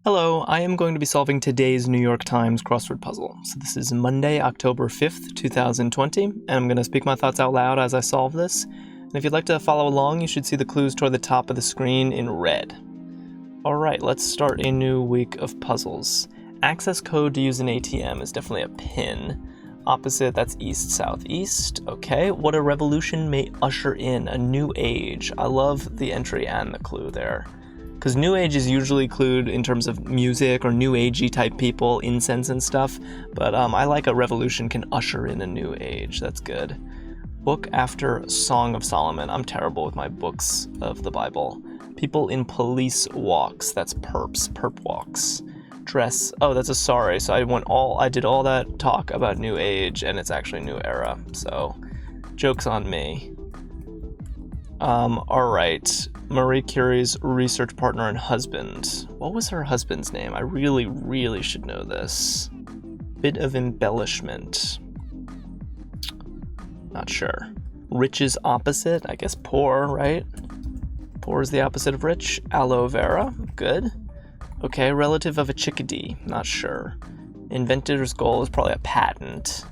Hello, I am going to be solving today's New York Times crossword puzzle. So this is Monday, October 5th, 2020, and I'm going to speak my thoughts out loud as I solve this. And if you'd like to follow along, you should see the clues toward the top of the screen in red. Alright, let's start a new week of puzzles. Access code to use an ATM is definitely a pin. Opposite, that's east, southeast. Okay, what a revolution may usher in a new age. I love the entry and the clue there. Because New Age is usually clued in terms of music or New Agey type people, incense and stuff, but I like a revolution can usher in a new age. That's good. Book after Song of Solomon. I'm terrible with my books of the Bible. People in police walks. That's perps, perp walks. Dress. Oh, that's a sorry. So I did all that talk about New Age, and it's actually New Era. So, joke's on me. All right. Marie Curie's research partner and husband. What was her husband's name? I really should know this. Bit of embellishment. Not sure. Rich is opposite? I guess poor, right? Poor is the opposite of rich. Aloe vera. Good. Okay, relative of a chickadee. Not sure. Inventor's goal is probably a patent.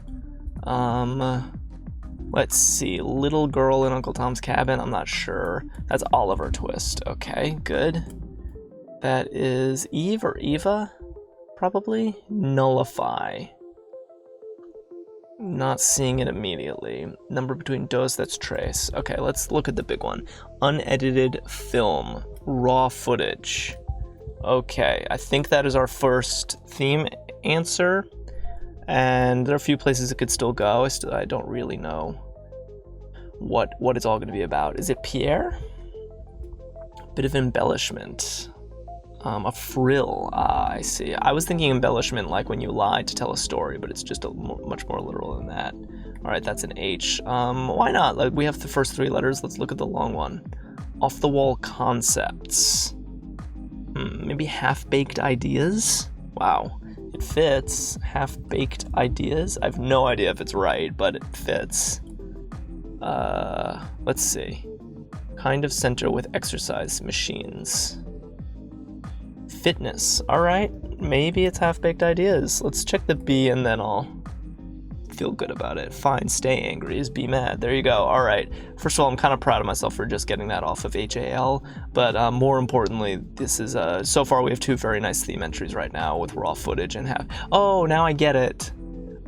Let's see, Little Girl in Uncle Tom's Cabin, I'm not sure. That's Oliver Twist, okay, good. That is Eve or Eva, probably? Nullify. Not seeing it immediately. Number between dos, that's trace. Okay, let's look at the big one. Unedited film, raw footage. Okay, I think that is our first theme answer. And there are a few places it could still go. I don't really know what it's all going to be about. Is it Pierre? Bit of embellishment. A frill. I see. I was thinking embellishment like when you lie to tell a story, but it's just much more literal than that. All right, that's an H. Why not? Like, we have the first three letters. Let's look at the long one. Off the wall concepts. Maybe half-baked ideas? Wow. It fits. Half-baked ideas. I have no idea if it's right, but it fits. Let's see. Kind of center with exercise machines. Fitness. All right. Maybe it's half-baked ideas. Let's check the B and then I'll feel good about it. Fine. Stay angry is be mad. There you go. All right. First of all, I'm kind of proud of myself for just getting that off of HAL, but more importantly, this is so far we have two very nice theme entries right now with raw footage and half. Oh, now I get it.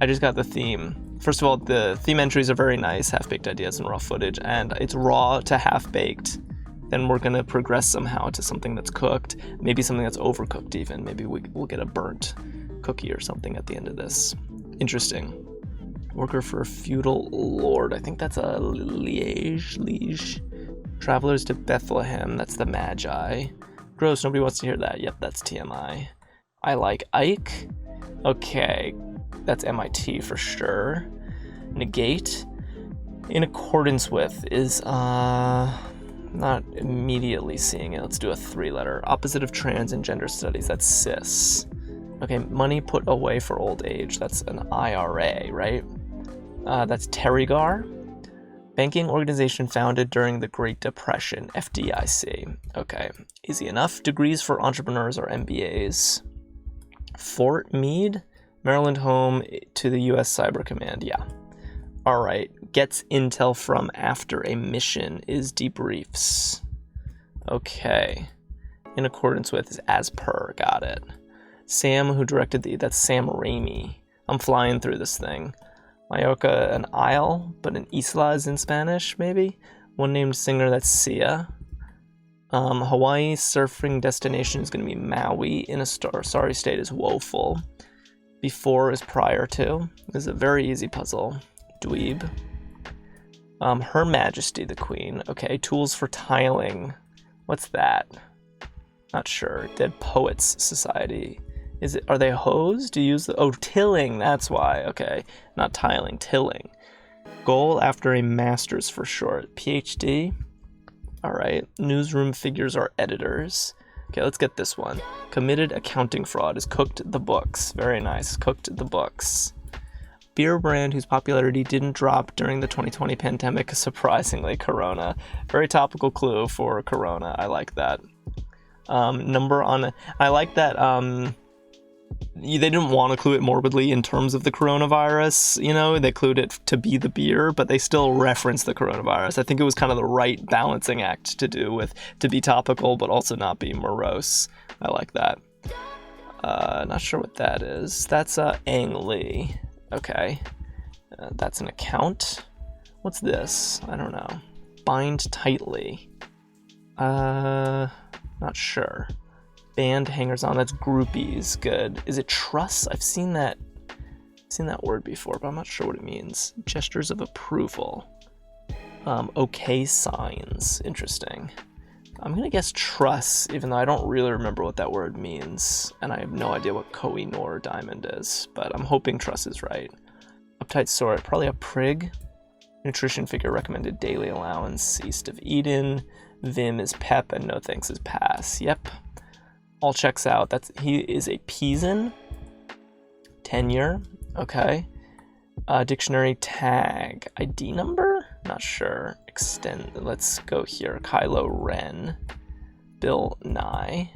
I just got the theme. First of all, the theme entries are very nice, half-baked ideas and raw footage, and it's raw to half-baked. Then we're gonna progress somehow to something that's cooked, maybe something that's overcooked even. Maybe we'll get a burnt cookie or something at the end of this. Interesting. Worker for a feudal lord. I think that's a liege. Travelers to Bethlehem. That's the Magi. Gross, nobody wants to hear that. Yep, that's TMI. I like Ike. Okay, that's MIT for sure. Negate. In accordance with is, not immediately seeing it. Let's do a three-letter. Opposite of trans and gender studies. That's cis. Okay, money put away for old age. That's an IRA, right? That's Terrigar. Banking organization founded during the Great Depression, FDIC. Okay, easy enough. Degrees for entrepreneurs or MBAs. Fort Meade, Maryland home to the U.S. Cyber Command, yeah. All right, gets intel from after a mission is debriefs. Okay, in accordance with is as per, got it. Sam, who directed that's Sam Raimi. I'm flying through this thing. Mallorca, an isle, but an isla is in Spanish, maybe? One named singer, that's Sia. Hawaii surfing destination is going to be Maui. In a sorry state is woeful. Before is prior to. This is a very easy puzzle. Dweeb. Her Majesty the Queen. Okay, tools for tiling. What's that? Not sure. Dead Poets Society. Are they hosed? Do you use tilling, that's why. Okay, not tiling, tilling. Goal after a master's for short. PhD. All right. Newsroom figures are editors. Okay, let's get this one. Committed accounting fraud is cooked the books. Very nice. Cooked the books. Beer brand whose popularity didn't drop during the 2020 pandemic, surprisingly, Corona. Very topical clue for Corona. I like that. number on. I like that. They didn't want to clue it morbidly in terms of the coronavirus. They clued it to be the beer, but they still reference the coronavirus. I think it was kind of the right balancing act to do with to be topical, but also not be morose. I like that. Not sure what that is. That's Ang Lee. Okay. That's an account. What's this? I don't know. Bind tightly. Not sure. Band hangers on. That's groupies. Good. Is it truss? I've seen that word before, but I'm not sure what it means. Gestures of approval. Okay signs. Interesting. I'm gonna guess truss, even though I don't really remember what that word means, and I have no idea what Koh-i-Noor diamond is, but I'm hoping truss is right. Uptight sort, probably a prig. Nutrition figure recommended daily allowance. East of Eden. Vim is pep, and no thanks is pass. Yep. All checks out. He is a Pisan. Tenure. Okay. Dictionary tag. ID number? Not sure. Extend. Let's go here. Kylo Ren. Bill Nye.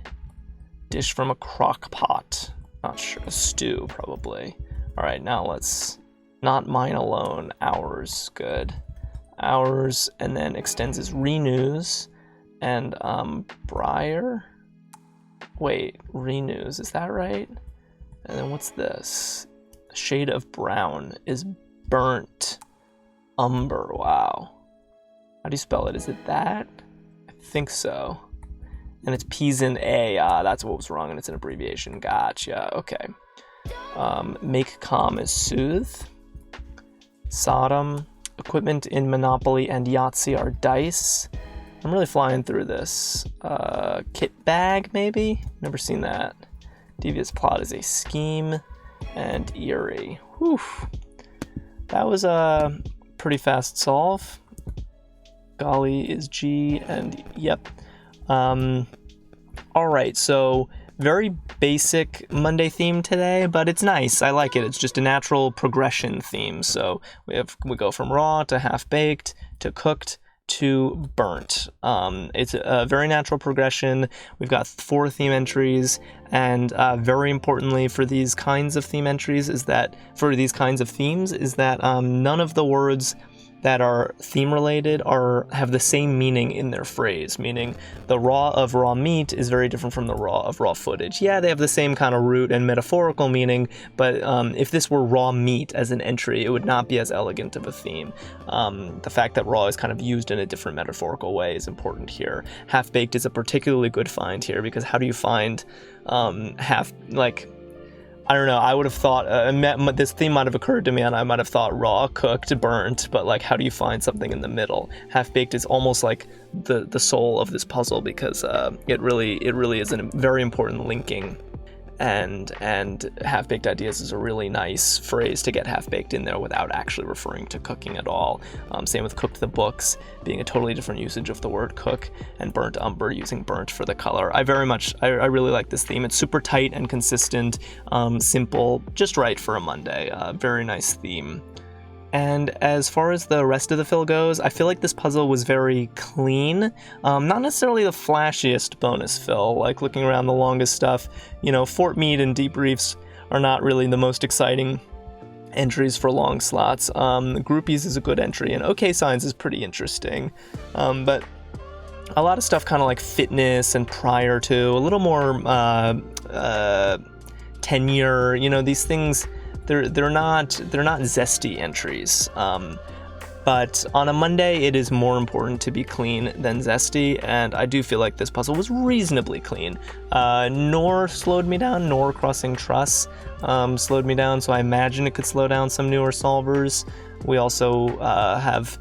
Dish from a crock pot. Not sure. A stew, probably. Alright, now let's... Not mine alone. Ours. Good. Ours. And then extends is renews. And, Briar? Wait, renews. Is that right? And then what's this? Shade of brown is burnt umber. Wow. How do you spell it? Is it that? I think so. And it's Pisan A. That's what was wrong, and it's an abbreviation. Gotcha. Okay. Make calm is soothe. Sodom. Equipment in Monopoly and Yahtzee are dice. I'm really flying through this. Kit bag, maybe? Never seen that. Devious plot is a scheme. And eerie. Whew. That was a pretty fast solve. Golly is G, and yep. Alright, so very basic Monday theme today, but it's nice. I like it. It's just a natural progression theme. So we go from raw to half-baked to cooked to burnt. It's a very natural progression. We've got 4 theme entries, and very importantly for these kinds of theme entries is that, for these kinds of themes, is that none of the words that are theme related have the same meaning in their phrase, meaning the raw of raw meat is very different from the raw of raw footage. Yeah, they have the same kind of root and metaphorical meaning, but if this were raw meat as an entry, it would not be as elegant of a theme. The fact that raw is kind of used in a different metaphorical way is important here. Half-baked is a particularly good find here, because how do you find I don't know, I would have thought, this theme might have occurred to me and I might have thought raw, cooked, burnt, but how do you find something in the middle? Half-baked is almost like the soul of this puzzle, because it really is a very important linking, and half-baked ideas is a really nice phrase to get half-baked in there without actually referring to cooking at all. Same with cooked the books being a totally different usage of the word cook, and burnt umber using burnt for the color. I really like this theme. It's super tight and consistent, simple, just right for a Monday. Very nice theme. And as far as the rest of the fill goes, I feel like this puzzle was very clean. Not necessarily the flashiest bonus fill, like looking around the longest stuff. Fort Meade and Debriefs are not really the most exciting entries for long slots. Groupies is a good entry, and OK Signs is pretty interesting. But a lot of stuff kind of like fitness and prior to, a little more tenure, these things... They're not zesty entries, but on a Monday it is more important to be clean than zesty, and I do feel like this puzzle was reasonably clean. Nor slowed me down, nor crossing truss slowed me down, so I imagine it could slow down some newer solvers. We also have,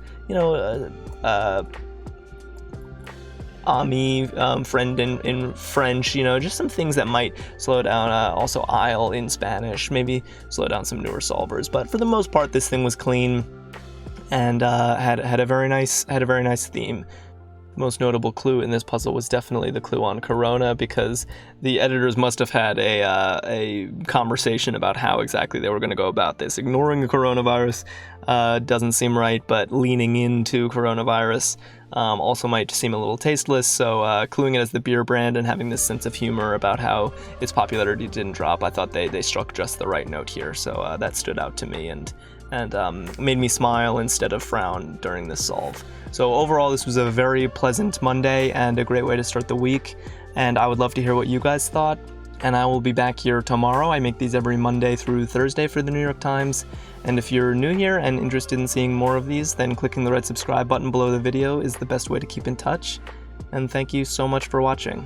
ami, friend in French, just some things that might slow down. Also aisle in Spanish, maybe slow down some newer solvers. But for the most part, this thing was clean and had a very nice theme. most notable clue in this puzzle was definitely the clue on Corona, because the editors must have had a conversation about how exactly they were going to go about this. Ignoring the coronavirus doesn't seem right, but leaning into coronavirus also might seem a little tasteless, so cluing it as the beer brand and having this sense of humor about how its popularity didn't drop, I thought they struck just the right note here, so that stood out to me and made me smile instead of frown during this solve. So overall, this was a very pleasant Monday and a great way to start the week, and I would love to hear what you guys thought. And I will be back here tomorrow. I make these every Monday through Thursday for the New York Times. And if you're new here and interested in seeing more of these, then clicking the red subscribe button below the video is the best way to keep in touch. And thank you so much for watching.